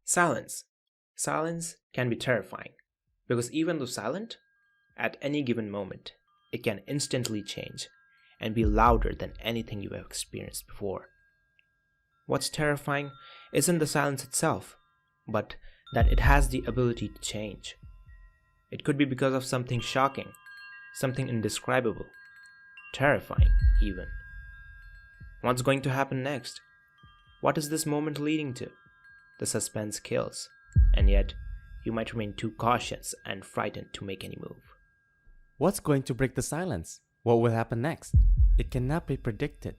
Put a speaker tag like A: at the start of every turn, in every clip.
A: Silence. Silence can be terrifying because even though silent, at any given moment, it can instantly change and be louder than anything you have experienced before. What's terrifying isn't the silence itself, but that it has the ability to change. It could be because of something shocking, something indescribable, terrifying even. What's going to happen next? What is this moment leading to? The suspense kills, and yet you might remain too cautious and frightened to make any move.
B: What's going to break the silence? What will happen next? It cannot be predicted,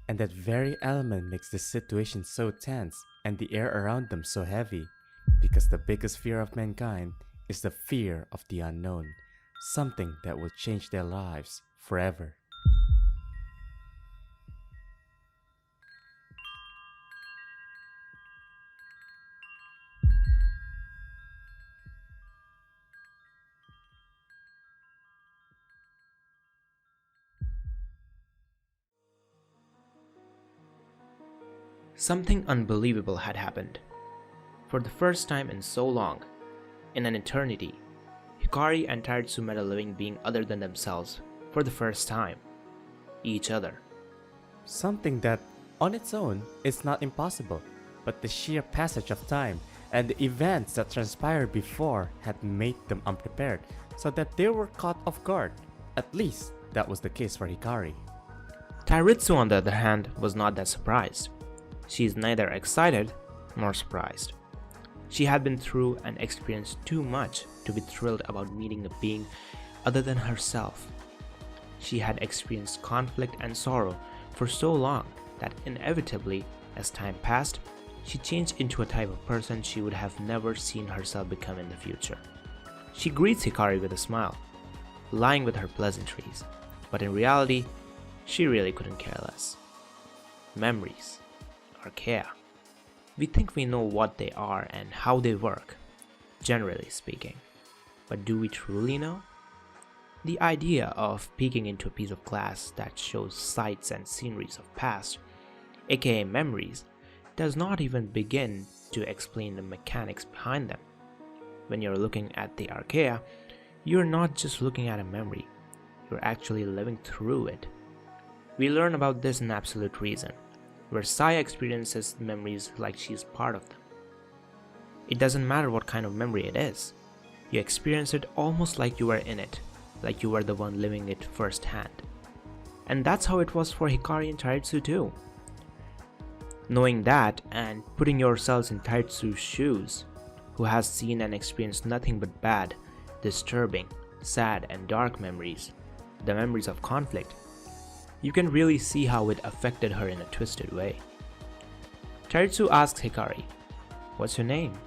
B: and that very element makes the situation so tense and the air around them so heavy, because the biggest fear of mankind is the fear of the unknown, something that will change their lives forever.
A: Something unbelievable had happened. For the first time in so long, in an eternity, Hikari and Taitsu met a living being other than themselves for the first time. Each other.
B: Something that, on its own, is not impossible, but the sheer passage of time and the events that transpired before had made them unprepared, so that they were caught off guard. At least, that was the case for Hikari.
A: Tairitsu, on the other hand, was not that surprised. She is neither excited nor surprised. She had been through and experienced too much to be thrilled about meeting a being other than herself. She had experienced conflict and sorrow for so long that inevitably, as time passed, she changed into a type of person she would have never seen herself become in the future. She greets Hikari with a smile, lying with her pleasantries, but in reality, she really couldn't care less. Memories. Arcaea. We think we know what they are and how they work, generally speaking. But do we truly know? The idea of peeking into a piece of glass that shows sights and sceneries of past, aka memories, does not even begin to explain the mechanics behind them. When you're looking at the Arcaea, you're not just looking at a memory, you're actually living through it. We learn about this in Absolute Reason, where Saya experiences memories like she's part of them. It doesn't matter what kind of memory it is, you experience it almost like you were in it, like you were the one living it firsthand. And that's how it was for Hikari and Taitsu too. Knowing that and putting yourselves in Taitsu's shoes, who has seen and experienced nothing but bad, disturbing, sad and dark memories, the memories of conflict, you can really see how it affected her in a twisted way. Taitsu asks Hikari, "What's your name?"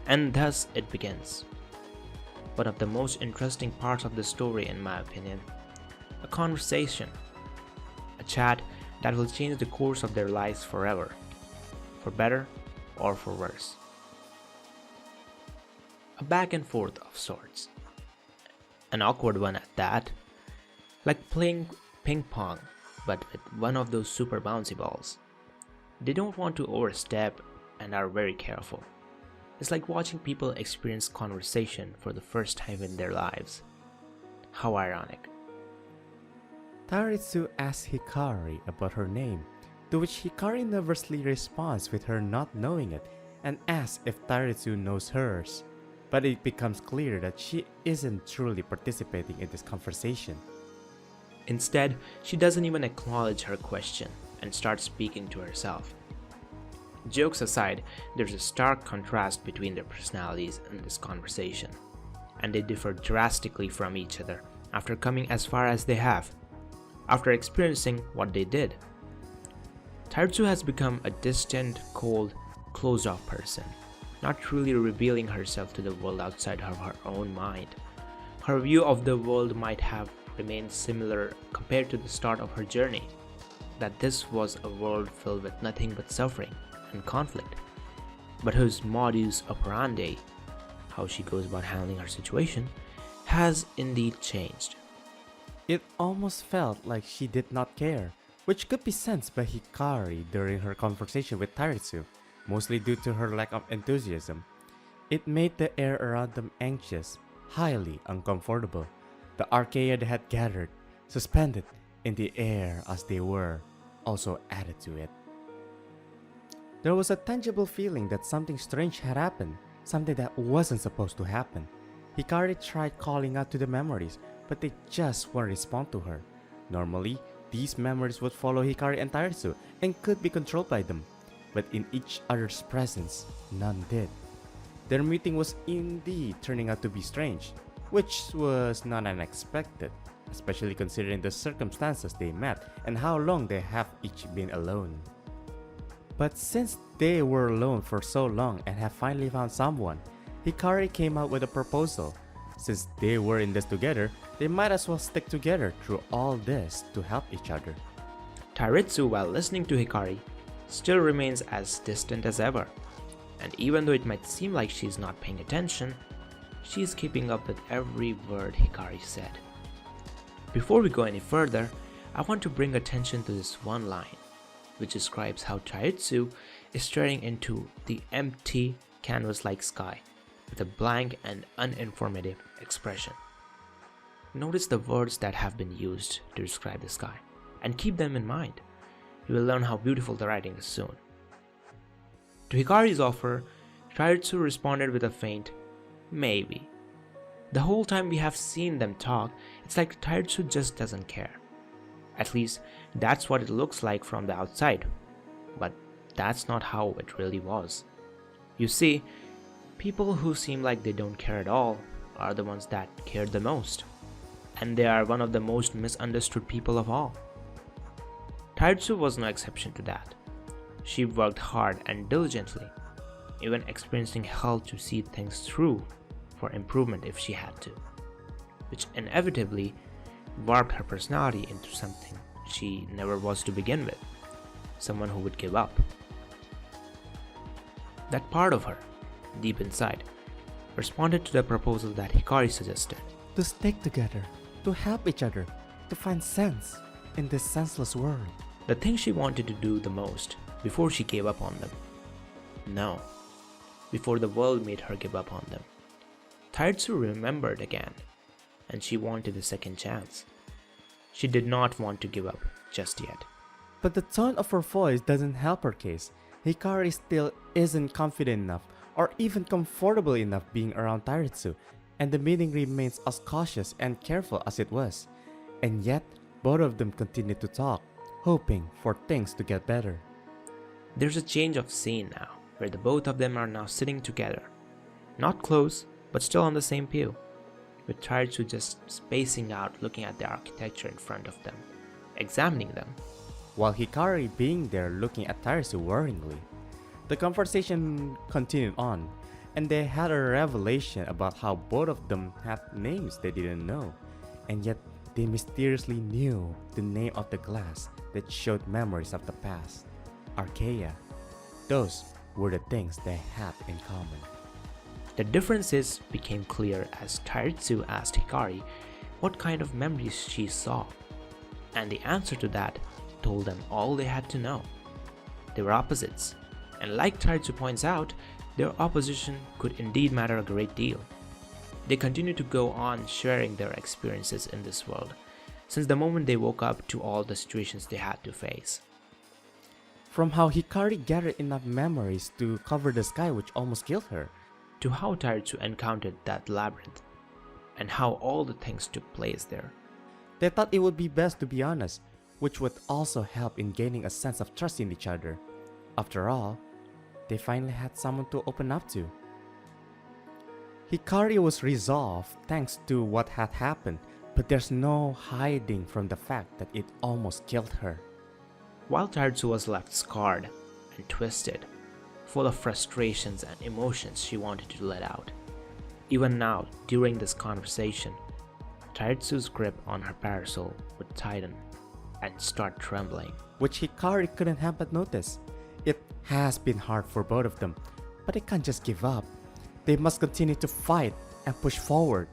A: And thus it begins. One of the most interesting parts of the story, in my opinion, a conversation, a chat that will change the course of their lives forever, for better or for worse. A back and forth of sorts, an awkward one at that, like playing ping pong, but with one of those super bouncy balls. They don't want to overstep and are very careful. It's like watching people experience conversation for the first time in their lives. How ironic.
B: Taritsu asks Hikari about her name, to which Hikari nervously responds with her not knowing it and asks if Taritsu knows hers. But it becomes clear that she isn't truly participating in this conversation.
A: Instead, she doesn't even acknowledge her question and starts speaking to herself. Jokes aside, there's a stark contrast between their personalities in this conversation, and they differ drastically from each other after coming as far as they have, after experiencing what they did. Taitsu has become a distant, cold, closed-off person, not truly revealing herself to the world outside of her own mind. Her view of the world might have remained similar compared to the start of her journey, that this was a world filled with nothing but suffering and conflict, but whose modus operandi, how she goes about handling her situation, has indeed changed.
B: It almost felt like she did not care, which could be sensed by Hikari during her conversation with Taritsu, mostly due to her lack of enthusiasm. It made the air around them anxious, highly uncomfortable. The Arcaea that had gathered, suspended in the air as they were, also added to it. There was a tangible feeling that something strange had happened, something that wasn't supposed to happen. Hikari tried calling out to the memories, but they just wouldn't respond to her. Normally, these memories would follow Hikari and Tairatsu and could be controlled by them, but in each other's presence, none did. Their meeting was indeed turning out to be strange, which was not unexpected, especially considering the circumstances they met and how long they have each been alone. But since they were alone for so long and have finally found someone, Hikari came out with a proposal. Since they were in this together, they might as well stick together through all this to help each other.
A: Tairatsu, while listening to Hikari, still remains as distant as ever. And even though it might seem like she's not paying attention, she is keeping up with every word Hikari said. Before we go any further, I want to bring attention to this one line, which describes how Tairatsu is staring into the empty, canvas-like sky with a blank and uninformative expression. Notice the words that have been used to describe the sky, and keep them in mind. You will learn how beautiful the writing is soon. To Hikari's offer, Tairatsu responded with a faint, maybe. The whole time we have seen them talk, it's like Tairatsu just doesn't care. At least, that's what it looks like from the outside. But that's not how it really was. You see, people who seem like they don't care at all are the ones that care the most. And they are one of the most misunderstood people of all. Tairatsu was no exception to that. She worked hard and diligently, even experiencing hell to see things through for improvement if she had to, which inevitably warped her personality into something she never was to begin with, someone who would give up. That part of her, deep inside, responded to the proposal that Hikari suggested.
B: To stick together, to help each other, to find sense in this senseless world.
A: The thing she wanted to do the most before she gave up on them. No, before the world made her give up on them. Tairatsu remembered again, and she wanted a second chance. She did not want to give up just yet.
B: But the tone of her voice doesn't help her case. Hikari still isn't confident enough or even comfortable enough being around Tairatsu, and the meeting remains as cautious and careful as it was. And yet, both of them continue to talk, hoping for things to get better.
A: There's a change of scene now, where the both of them are now sitting together. Not close, but still on the same pew, with Tairatsu just spacing out looking at the architecture in front of them, examining them,
B: while Hikari being there looking at Tairatsu worryingly. The conversation continued on, and they had a revelation about how both of them had names they didn't know, and yet they mysteriously knew the name of the glass that showed memories of the past. Arcaea. Those were the things they had in common.
A: The differences became clear as Tairatsu asked Hikari what kind of memories she saw, and the answer to that told them all they had to know. They were opposites, and like Tairatsu points out, their opposition could indeed matter a great deal. They continue to go on sharing their experiences in this world, since the moment they woke up to all the situations they had to face.
B: From how Hikari gathered enough memories to cover the sky which almost killed her,
A: to how Tairatsu encountered that labyrinth, and how all the things took place there.
B: They thought it would be best to be honest, which would also help in gaining a sense of trust in each other. After all, they finally had someone to open up to. Hikari was resolved thanks to what had happened, but there's no hiding from the fact that it almost killed her.
A: While Tairatsu was left scarred and twisted, full of frustrations and emotions she wanted to let out. Even now, during this conversation, Tairatsu's grip on her parasol would tighten and start trembling,
B: which Hikari couldn't help but notice. It has been hard for both of them, but they can't just give up. They must continue to fight and push forward.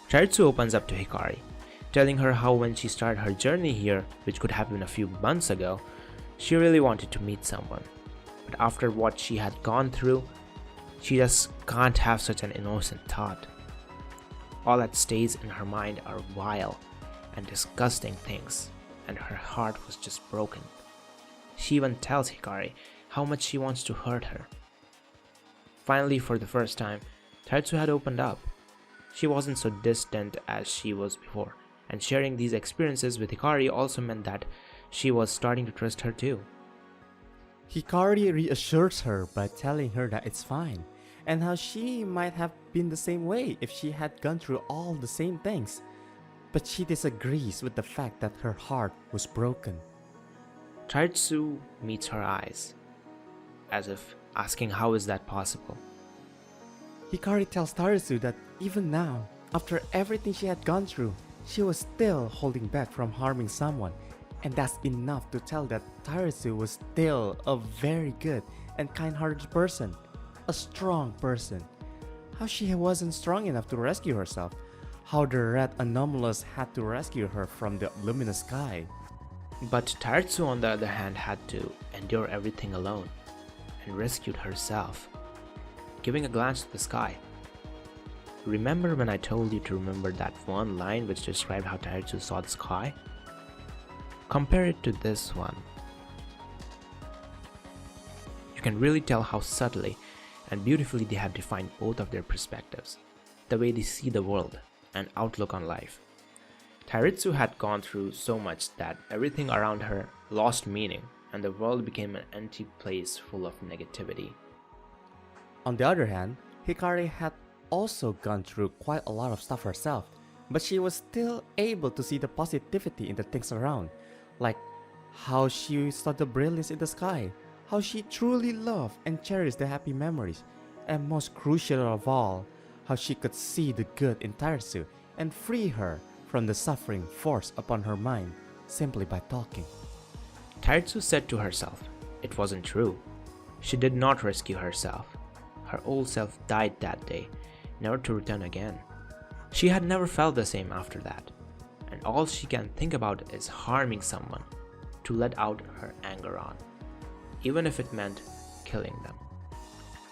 A: Tairatsu opens up to Hikari, telling her how when she started her journey here, which could have been a few months ago, she really wanted to meet someone. But But after what she had gone through, she just can't have such an innocent thought. All that stays in her mind are vile and disgusting things, and her heart was just broken. She even tells Hikari how much she wants to hurt her. Finally, for the first time, Tatsu had opened up. She wasn't so distant as she was before, and sharing these experiences with Hikari also meant that she was starting to trust her too.
B: Hikari reassures her by telling her that it's fine, and how she might have been the same way if she had gone through all the same things. But she disagrees with the fact that her heart was broken.
A: Tatsu meets her eyes, as if asking how is that possible.
B: Hikari tells Tarisu that even now, after everything she had gone through, she was still holding back from harming someone, and that's enough to tell that Tarisu was still a very good and kind-hearted person, a strong person. How she wasn't strong enough to rescue herself, how the red anomalous had to rescue her from the luminous sky.
A: But Tatsu on the other hand had to endure everything alone, and rescued herself. Giving a glance to the sky. Remember when I told you to remember that one line which described how Tatsu saw the sky? Compare it to this one. You can really tell how subtly and beautifully they have defined both of their perspectives, the way they see the world and outlook on life. Taritsu had gone through so much that everything around her lost meaning and the world became an empty place full of negativity.
B: On the other hand, Hikari had also gone through quite a lot of stuff herself, but she was still able to see the positivity in the things around, like how she saw the brilliance in the sky, how she truly loved and cherished the happy memories, and most crucial of all, how she could see the good in Taritsu and free her from the suffering forced upon her mind simply by talking.
A: Taritsu said to herself, it wasn't true. She did not rescue herself. Her old self died that day, never to return again. She had never felt the same after that, and all she can think about is harming someone to let out her anger on, even if it meant killing them.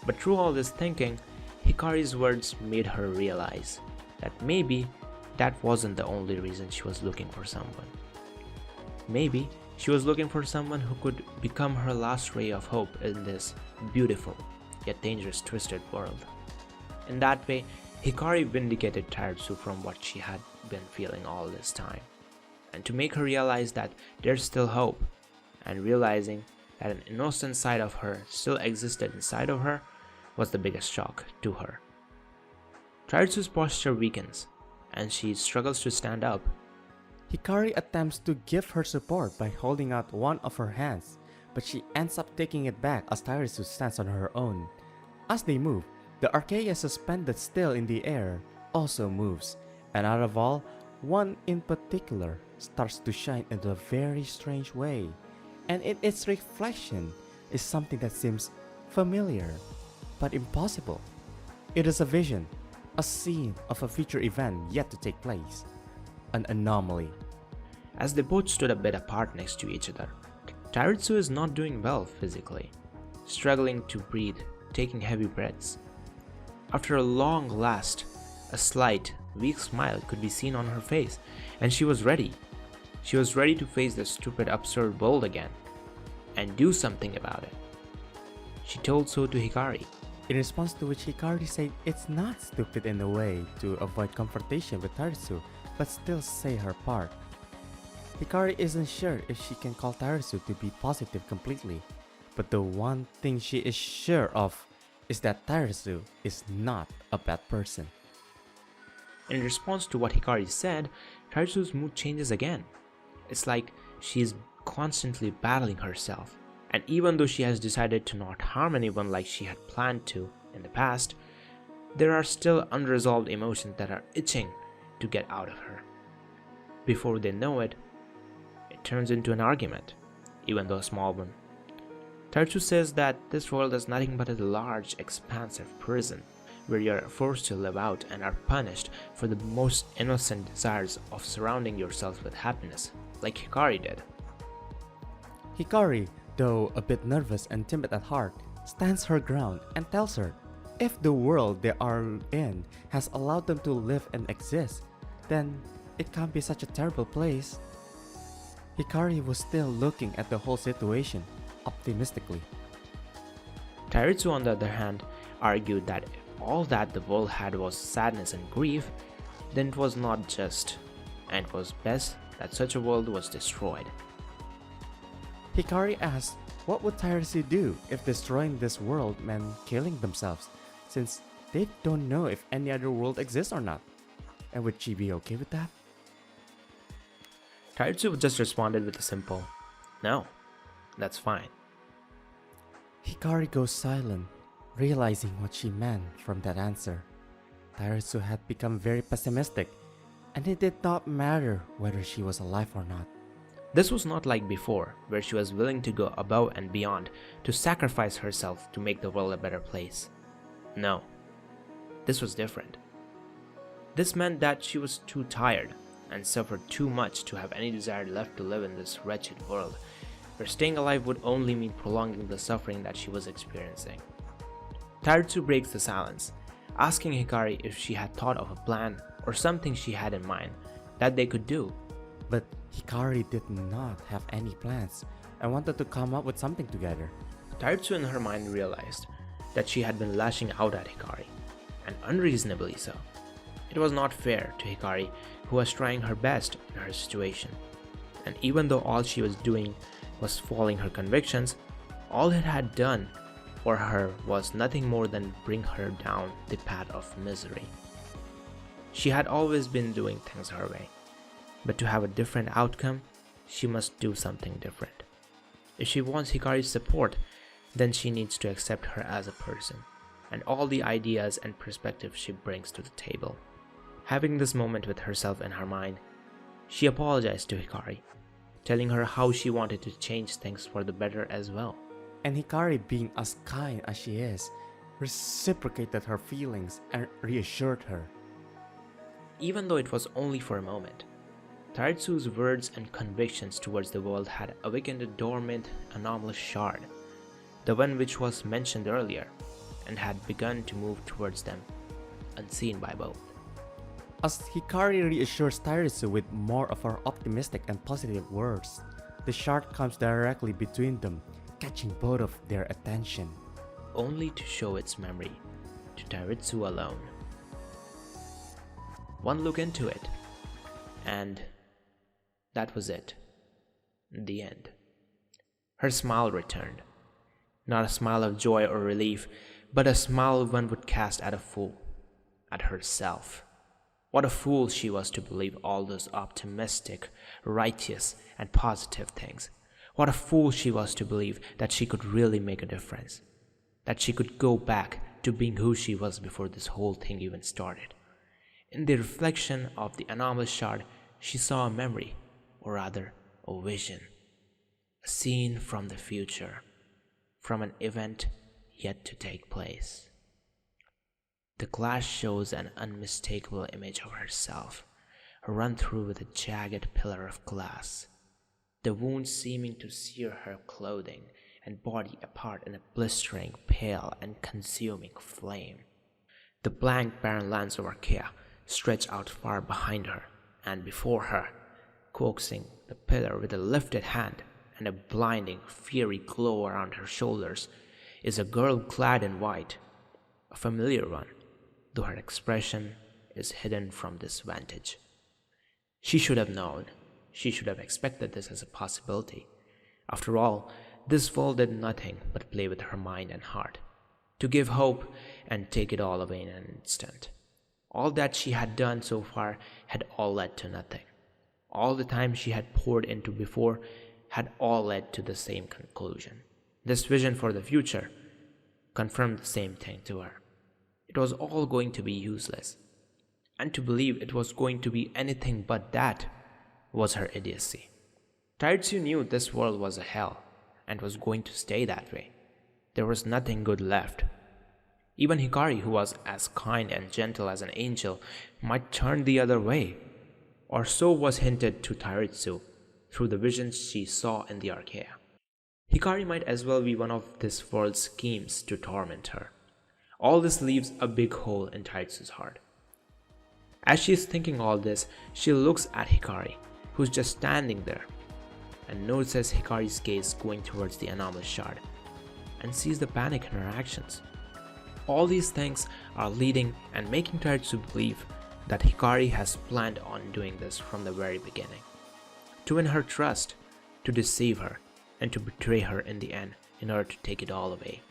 A: But through all this thinking, Hikari's words made her realize that maybe that wasn't the only reason she was looking for someone. Maybe she was looking for someone who could become her last ray of hope in this beautiful yet dangerous twisted world. In that way, Hikari vindicated Taritsu from what she had been feeling all this time, and to make her realize that there's still hope, and realizing that an innocent side of her still existed inside of her was the biggest shock to her. Taritsu's posture weakens, and she struggles to stand up.
B: Hikari attempts to give her support by holding out one of her hands, but she ends up taking it back as Taritsu stands on her own. As they move, the Arcaea suspended still in the air also moves, and out of all, one in particular starts to shine in a very strange way, and in its reflection is something that seems familiar, but impossible. It is a vision, a scene of a future event yet to take place, an anomaly.
A: As they both stood a bit apart next to each other, Taritsu is not doing well physically, struggling to breathe, taking heavy breaths. After a long last, a slight, weak smile could be seen on her face, and she was ready. She was ready to face the stupid, absurd world again, and do something about it. She told so to Hikari.
B: In response to which Hikari said it's not stupid in a way to avoid confrontation with Taritsu, but still say her part. Hikari isn't sure if she can call Taritsu to be positive completely, but the one thing she is sure of is that Taritsu is not a bad person.
A: In response to what Hikari said, Taritsu's mood changes again. It's like she's constantly battling herself, and even though she has decided to not harm anyone like she had planned to in the past, there are still unresolved emotions that are itching to get out of her. Before they know it, it turns into an argument, even though a small one. Taritsu says that this world is nothing but a large, expansive prison where you are forced to live out and are punished for the most innocent desires of surrounding yourself with happiness, like Hikari did.
B: Hikari though a bit nervous and timid at heart, stands her ground and tells her if the world they are in has allowed them to live and exist, then it can't be such a terrible place. Hikari was still looking at the whole situation optimistically.
A: Tairitsu, on the other hand, argued that if all that the world had was sadness and grief, then it was not just, and it was best that such a world was destroyed.
B: Hikari asked what would Tairitsu do if destroying this world meant killing themselves, since they don't know if any other world exists or not. And would she be okay with that?
A: Tairitsu just responded with a simple, "No, that's fine."
B: Hikari goes silent, realizing what she meant from that answer. Tairitsu had become very pessimistic, and it did not matter whether she was alive or not.
A: This was not like before, where she was willing to go above and beyond to sacrifice herself to make the world a better place. No, this was different. This meant that she was too tired and suffered too much to have any desire left to live in this wretched world, where staying alive would only mean prolonging the suffering that she was experiencing. Tairitsu breaks the silence, asking Hikari if she had thought of a plan or something she had in mind that they could do.
B: But Hikari did not have any plans and wanted to come up with something together.
A: Tairitsu in her mind realized that she had been lashing out at Hikari, and unreasonably so. It was not fair to Hikari, who was trying her best in her situation. And even though all she was doing was following her convictions, all it had done for her was nothing more than bring her down the path of misery. She had always been doing things her way, but to have a different outcome, she must do something different. If she wants Hikari's support, then she needs to accept her as a person, and all the ideas and perspectives she brings to the table. Having this moment with herself in her mind, she apologized to Hikari, telling her how she wanted to change things for the better as well.
B: And Hikari, being as kind as she is, reciprocated her feelings and reassured her.
A: Even though it was only for a moment, Tairitsu's words and convictions towards the world had awakened a dormant, anomalous shard, the one which was mentioned earlier, and had begun to move towards them, unseen by both.
B: As Hikari reassures Tairitsu with more of her optimistic and positive words, the shard comes directly between them, catching both of their attention.
A: Only to show its memory to Tairitsu alone. One look into it, and that was it. The end. Her smile returned. Not a smile of joy or relief, but a smile one would cast at a fool, at herself. What a fool she was to believe all those optimistic, righteous, and positive things. What a fool she was to believe that she could really make a difference. That she could go back to being who she was before this whole thing even started. In the reflection of the anomalous shard, she saw a memory, or rather, a vision. A scene from the future, from an event yet to take place. The glass shows an unmistakable image of herself, run through with a jagged pillar of glass, the wound seeming to sear her clothing and body apart in a blistering, pale, and consuming flame. The blank barren lands of Arcaea stretch out far behind her, and before her, coaxing the pillar with a lifted hand and a blinding, fiery glow around her shoulders, is a girl clad in white, a familiar one, though her expression is hidden from this vantage. She should have known. She should have expected this as a possibility. After all, this world did nothing but play with her mind and heart, to give hope and take it all away in an instant. All that she had done so far had all led to nothing. All the time she had poured into before had all led to the same conclusion. This vision for the future confirmed the same thing to her. It was all going to be useless, and to believe it was going to be anything but that was her idiocy. Tairitsu knew this world was a hell, and was going to stay that way. There was nothing good left. Even Hikari, who was as kind and gentle as an angel, might turn the other way, or so was hinted to Tairitsu through the visions she saw in the Arcaea. Hikari might as well be one of this world's schemes to torment her. All this leaves a big hole in Taitsu's heart. As she is thinking all this, she looks at Hikari, who's just standing there, and notices Hikari's gaze going towards the anomalous shard, and sees the panic in her actions. All these things are leading and making Taitsu believe that Hikari has planned on doing this from the very beginning, to win her trust, to deceive her, and to betray her in the end in order to take it all away.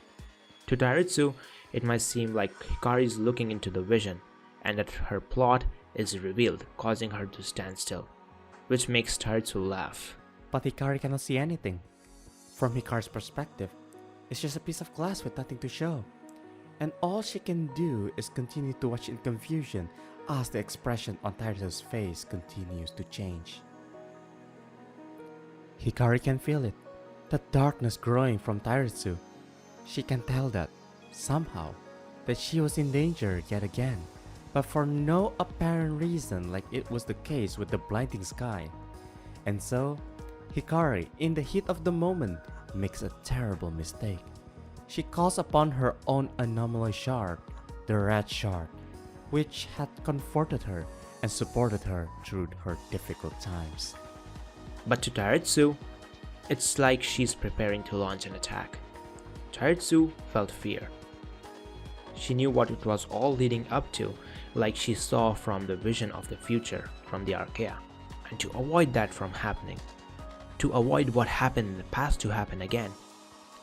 A: To Taitsu, it might seem like Hikari is looking into the vision and that her plot is revealed, causing her to stand still, which makes Taitsu laugh.
B: But Hikari cannot see anything. From Hikari's perspective, it's just a piece of glass with nothing to show. And all she can do is continue to watch in confusion as the expression on Taitsu's face continues to change. Hikari can feel it, the darkness growing from Taitsu. She can tell that, somehow, that she was in danger yet again, but for no apparent reason like it was the case with the blinding sky. And so, Hikari, in the heat of the moment, makes a terrible mistake. She calls upon her own anomalous shard, the red shard, which had comforted her and supported her through her difficult times.
A: But to Taitsu, it's like she's preparing to launch an attack. Taitsu felt fear. She knew what it was all leading up to, like she saw from the vision of the future from the Arcaea, and to avoid that from happening, to avoid what happened in the past to happen again,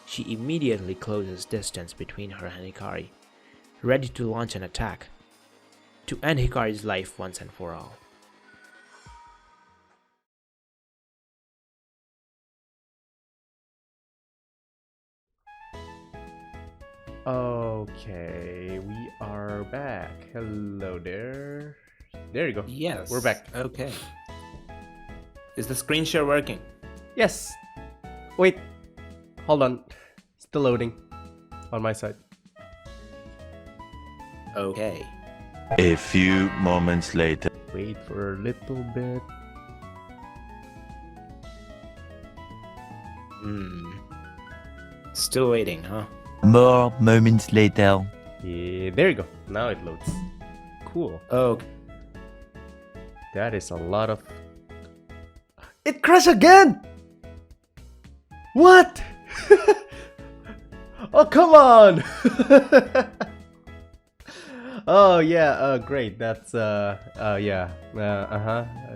A: she immediately closes distance between her and Hikari, ready to launch an attack, to end Hikari's life once and for all.
C: Okay, we are back. Hello there. There you go.
A: Yes.
C: We're back.
A: Okay. Is the screen share working?
C: Yes. Wait. Hold on. Still loading on my side.
A: Okay.
D: A few moments later.
C: Wait for a little bit.
A: Still waiting, huh?
D: More moments later.
C: Yeah, there you go. Now it loads. Cool.
A: Oh,
C: That is a lot of... It crashed again! What? Oh, come on! Oh, yeah, great. That's, yeah.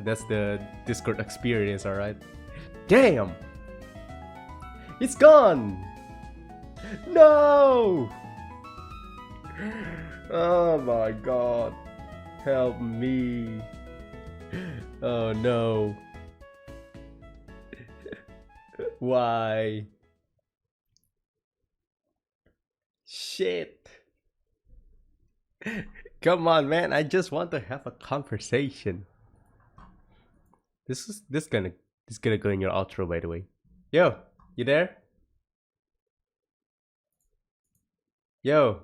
C: That's the Discord experience, alright? Damn! It's gone! No! Oh my god. Help me. Oh no. Why? Shit. Come on, man. I just want to have a conversation. This gonna go in your outro, by the way. Yo, you there? Yo,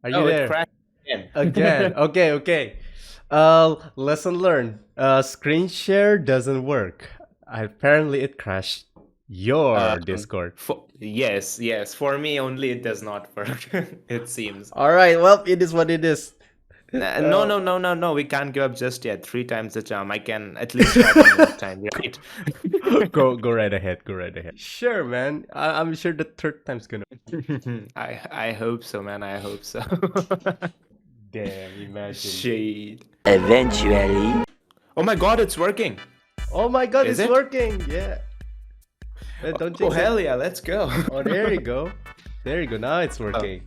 C: are you there?
A: It crashed again.
C: Again. Okay. Lesson learned. Screen share doesn't work. Apparently it crashed your Discord.
A: Yes. For me only it does not work. It seems.
C: Alright, well, it is what it is.
A: No. We can't give up just yet. 3 times the charm. I can at least try one more time, right?
C: Go right ahead. Sure, man. I'm sure the third time's gonna.
A: I hope so, man. I hope so.
C: Damn, imagine.
A: Shade.
D: Eventually.
A: Oh my god, it's working.
C: Oh my god,
A: Is
C: it's
A: it?
C: working. Yeah. Don't
A: Oh
C: jinx it.
A: hell yeah, let's go.
C: Oh, there you go. Now it's working.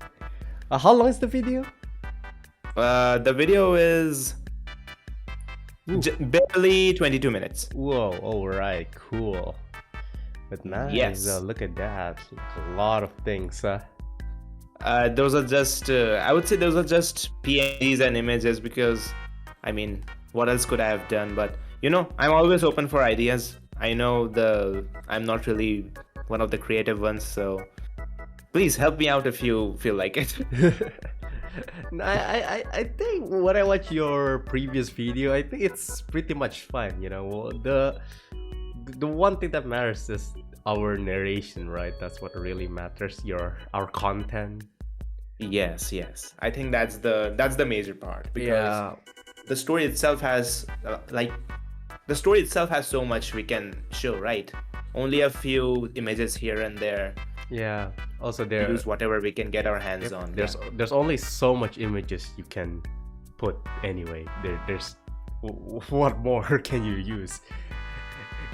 C: How long is the video?
A: The video is barely 22 minutes.
C: Whoa, alright, cool. But nice,
A: Yes.
C: look at that. A lot of things.
A: Those are just, I would say those are just PNGs and images because, I mean, what else could I have done? But, you know, I'm always open for ideas. I know I'm not really one of the creative ones, so please help me out if you feel like it.
C: I think when I watch your previous video, I think it's pretty much fun. You know, the one thing that matters is our narration, right? That's what really matters. Our content.
A: Yes, yes. I think that's the major part, because the story itself has the story itself has so much we can show, right? Only a few images here and there.
C: Yeah. Also,
A: Use whatever we can get our hands on.
C: there's only so much images you can put anyway. There's what more can you use?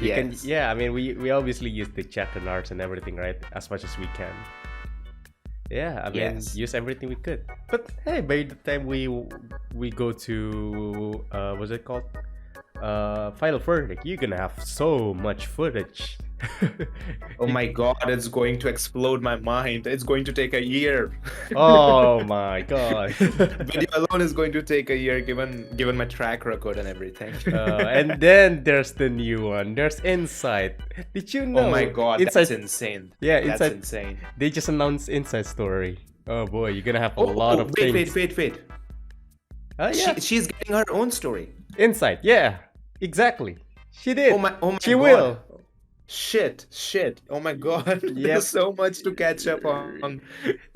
A: Yes.
C: I mean, we obviously use the chat and arts and everything, right? As much as we can. Yeah, I mean,
A: Yes.
C: use everything we could. But hey, by the time we go to what's it called? Final verdict, you're gonna have so much footage.
A: Oh my god, it's going to explode my mind. It's going to take a year.
C: Oh my god.
A: Video alone is going to take a year, given my track record and everything.
C: And then there's the new one. There's Insight. Did you know?
A: Oh my god, that's insane.
C: Yeah,
A: That's
C: Insight.
A: insane.
C: They just announced Inside Story. Oh boy, you're gonna have a
A: Oh,
C: lot of
A: wait,
C: things.
A: wait.
C: Yeah.
A: She's getting her own story.
C: Insight. Yeah, exactly. She did.
A: Oh my
C: She
A: god.
C: will.
A: Shit. Oh my god.
C: Yep.
A: There's so much to catch up on.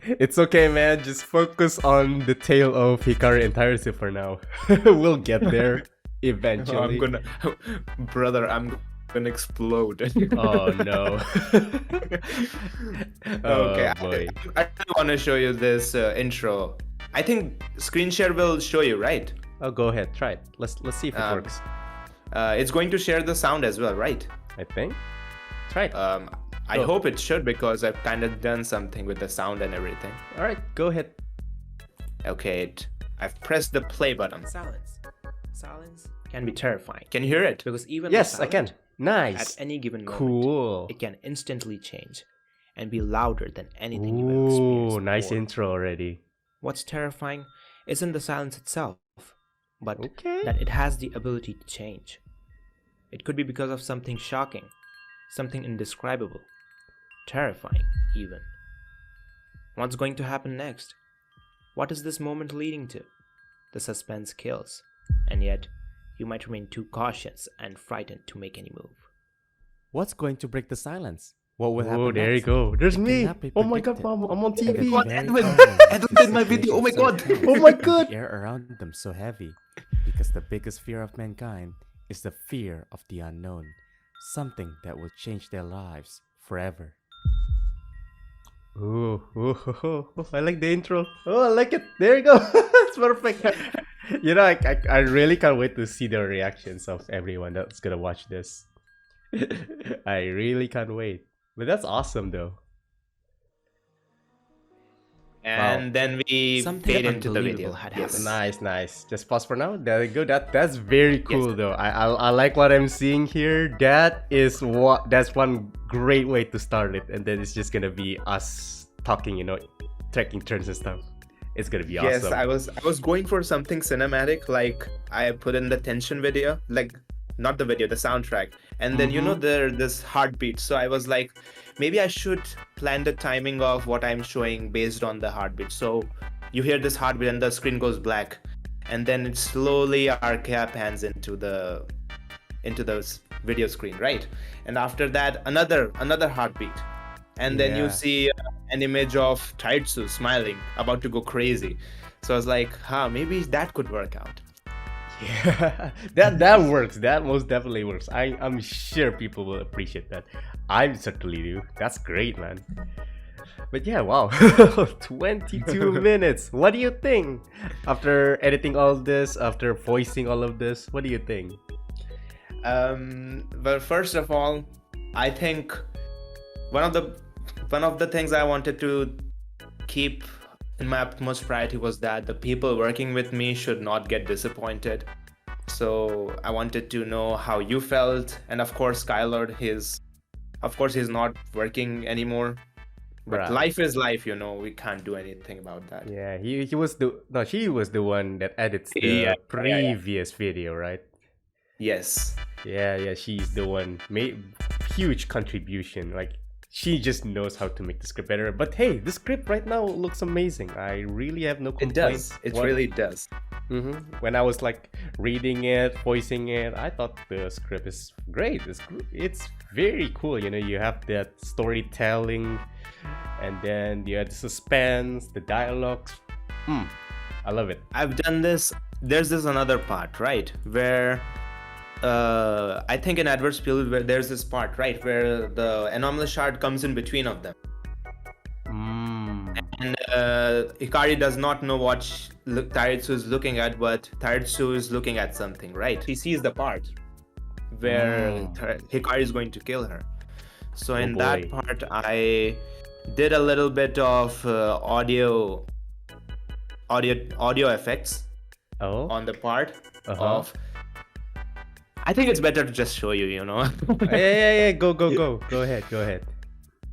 C: It's okay, man. Just focus on the tale of Hikari entirety for now. We'll get there eventually.
A: Brother, I'm gonna explode.
C: Oh no.
A: Okay,
C: Oh boy.
A: I really want to show you this intro. I think screen share will show you, right?
C: Oh, go ahead. Try it. Let's see if it works.
A: It's going to share the sound as well, right?
C: I think. Try it.
A: I hope it should, because I've kind of done something with the sound and everything.
C: All right, go ahead.
A: Okay, I've pressed the play button. Silence can be terrifying. Can you hear it? Because even
C: Yes,
A: the
C: I can.
A: silence,
C: Nice.
A: at any given moment,
C: Cool.
A: it can instantly change and be louder than anything you've
C: Ooh,
A: experienced
C: nice
A: before.
C: intro already.
A: What's terrifying isn't the silence itself, but
C: Okay.
A: that it has the ability to change. It could be because of something shocking, something indescribable, terrifying even. What's going to happen next? What is this moment leading to? The suspense kills, and yet you might remain too cautious and frightened to make any move.
B: What's going to break the silence? What will happen
C: Oh, there you
B: next?
C: go. There's
B: It
C: me.
B: cannot be
C: Oh my god,
B: predicted.
C: Mom, I'm on
B: And
C: TV.
B: that very
A: Edwin!
B: element
A: Edwin
B: makes
A: did my
B: the
A: video. Oh my
B: situation
A: god!
B: so tense
C: Oh my
B: and
C: god!
B: the air around them so heavy, because the biggest fear of mankind is the fear of the unknown, something that will change their lives forever.
C: Ooh, I like the intro. Oh, I like it. There you go. It's perfect. You know, I really can't wait to see the reactions of everyone that's gonna watch this. I really can't wait. But that's awesome, though.
A: And then we
B: Something
A: fade into the
B: unbelievable
A: video.
B: had
A: Yes.
C: Nice. Just pause for now. There you go. That's very cool, though. I like what I'm seeing here. That's one great way to start it, and then it's just gonna be us talking, taking turns and stuff. It's gonna be
A: Yes,
C: awesome.
A: I was going for something cinematic, like I put in the tension video, like not the video, the soundtrack, and then this heartbeat. So I was like, maybe I should plan the timing of what I'm showing based on the heartbeat. So you hear this heartbeat and the screen goes black, and then it slowly Arcaea pans into the video screen, right? And after that, another heartbeat, and then you
C: Yeah.
A: see an image of Taitsu smiling, about to go crazy. So I was like, maybe that could work out.
C: Yeah, that works. That most definitely works. I'm sure people will appreciate that. I certainly do. That's great, man. But yeah, wow, 22 minutes. What do you think after editing all this, after voicing all of this? What do you think?
A: Well, first of all, I think one of the things I wanted to keep in my utmost priority was that the people working with me should not get disappointed. So I wanted to know how you felt, and of course, Skylord, he's not working anymore. But
C: Right.
A: life is life, we can't do anything about that.
C: Yeah, she was the one that edits the
A: Yeah.
C: previous video, right?
A: Yes.
C: Yeah, she's the one made huge contribution. Like, she just knows how to make the script better. But hey, the script right now looks amazing. I really have no
A: It
C: complaints.
A: does. It really does.
C: When I was like reading it, voicing it, I thought the script is great. It's very cool. You know, you have that storytelling, and then you have the suspense, the dialogues. I love it.
A: I've done this. There's this another part, right? Where I think in Adverse Prelude, where there's this part, right? Where the anomalous shard comes in between of them. And Hikari does not know what Tairitsu is looking at, but Tairitsu is looking at something, right? She sees the part where Hikari is going to kill her. So in that part, I did a little bit of audio effects on the part of. I think it's better to just show you, you know.
C: Yeah. Go ahead.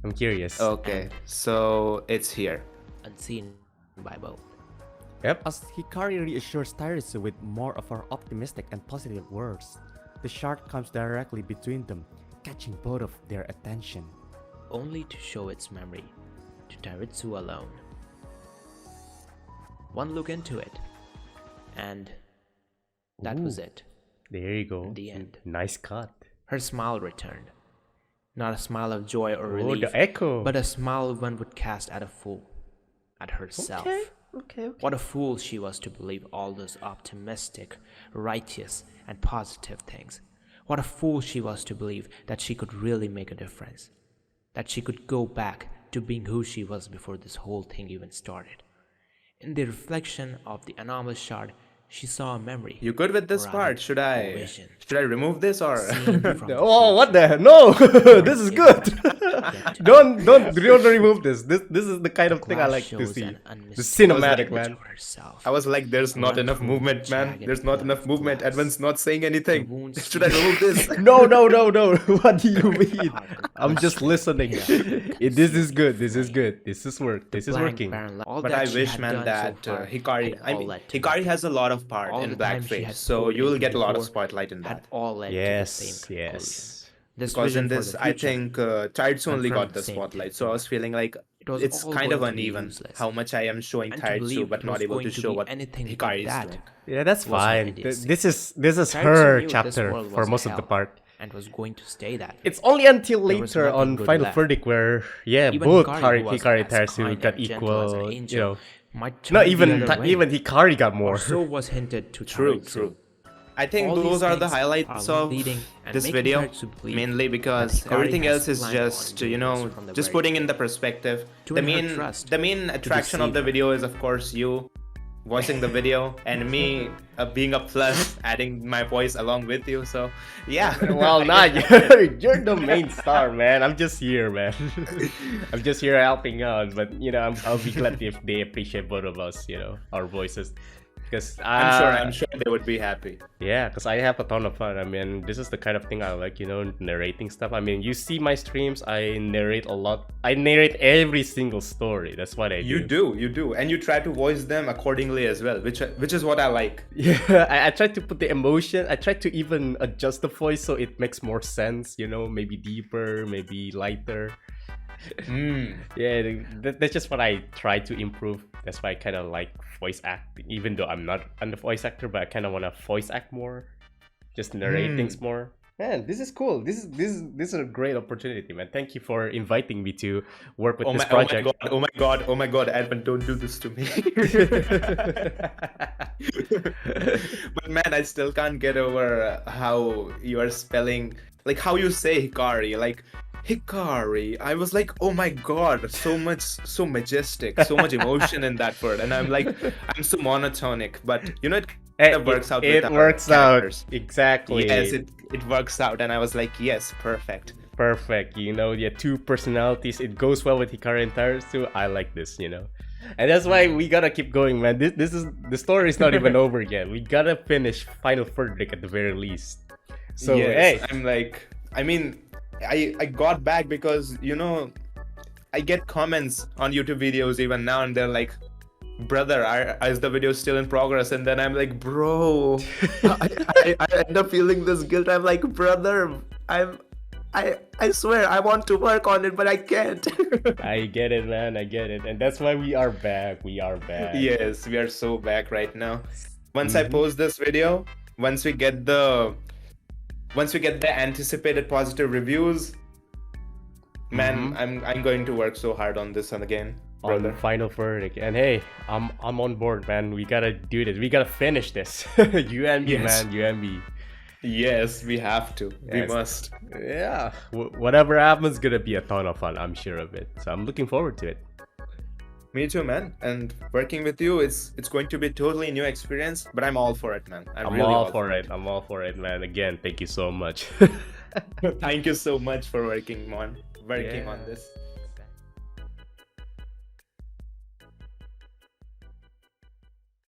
C: I'm curious.
A: Okay, so it's here. Unseen by both.
C: Yep.
B: As Hikari reassures Tairitsu with more of her optimistic and positive words, the shark comes directly between them, catching both of their attention.
A: Only to show its memory to Tairitsu alone. One look into it, and that was it.
C: There you go.
A: The end.
C: Nice cut.
A: Her smile returned. Not a smile of joy or relief,
C: the echo.
A: but a smile one would cast at a fool, at herself.
C: Okay.
A: What a fool she was to believe all those optimistic, righteous, and positive things. What a fool she was to believe that she could really make a difference. That she could go back to being who she was before this whole thing even started. In the reflection of the anomalous shard, she saw a memory. You good with this part? Should I remove this or?
C: Oh, what the hell? No, this is good. don't remove this. This is the kind of thing I like to see. The cinematic, man.
A: I was like, there's not enough movement, man. There's not enough movement. Edwin's not saying anything. Should I remove this?
C: No. What do you mean? I'm just listening. This is good. This is work. This is working.
A: But I wish, man, that Hikari has a lot of part in Blackface, so you will get a lot of spotlight in that.
C: Yes.
A: Because in this, I think Tairitsu only got the spotlight, so I was feeling like it's kind of uneven how much I am showing Tairitsu but not able to show what Hikari is doing.
C: Yeah, that's fine. This is her chapter for most of the part.
A: And was going to stay that.
C: It's only until later on Final Verdict where both Hikari and Tairitsu got equal, you know. Not even Hikari got more.
A: So was hinted to True. I think those are the highlights of this video, mainly because everything else is just, just putting in the perspective. The main attraction of the video is, of course, you voicing the video and me being a plus, adding my voice along with you. So yeah.
C: Well, you're the main star, man. I'm just here, man. I'm just here helping out, but I'll be glad if they appreciate both of us, our voices. Because
A: I'm sure they would be happy.
C: Yeah, because I have a ton of fun. I mean, this is the kind of thing I like, narrating stuff. I mean, you see my streams, I narrate a lot. I narrate every single story. That's what I do.
A: You do, and you try to voice them accordingly as well, which is what I like.
C: Yeah, I try to put the emotion. I try to even adjust the voice so it makes more sense. Maybe deeper, maybe lighter. Yeah, that's just what I try to improve. That's why I kind of like voice acting, even though I'm not a voice actor, but I kind of want to voice act more, just narrate things more. Man, this is cool. This is a great opportunity, man. Thank you for inviting me to work with this project.
A: Oh my god, Edmund, don't do this to me. But man, I still can't get over how you are spelling, like how you say Hikari, like Hikari. I was like, oh my god, so majestic, so much emotion in that word, and I'm so monotonic, but it works out.
C: It works out exactly.
A: Yes, it works out, and I was like, yes, perfect.
C: Two personalities. It goes well with Hikari and Tairitsu. I like this, and that's why we gotta keep going, man. This is the story is not even over yet. We gotta finish Final Verdict at the very least. So
A: yes, I got back because I get comments on YouTube videos even now, and they're like, brother, is the video still in progress? And then I'm like, bro, I end up feeling this guilt. I'm like, brother, I swear I want to work on it, but I can't.
C: I get it, man. I get it. And that's why we are back.
A: Yes, we are so back right now. Once I post this video, once we get the anticipated positive reviews, man, I'm going to work so hard on this one again, brother.
C: On final verdict. And hey, I'm on board, man. We gotta do this. We gotta finish this. You and me,
A: Yes.
C: man. You and me.
A: Yes, we have to. We
C: Yes.
A: must.
C: Yeah. Whatever happens, gonna be a ton of fun. I'm sure of it. So I'm looking forward to it.
A: Me too, man. And working with you, it's going to be a totally new experience. But I'm all for it, man.
C: I'm
A: really
C: all for it. I'm all for it, man. Again, thank you so much.
A: Thank you so much for working on
C: Yeah.
A: this.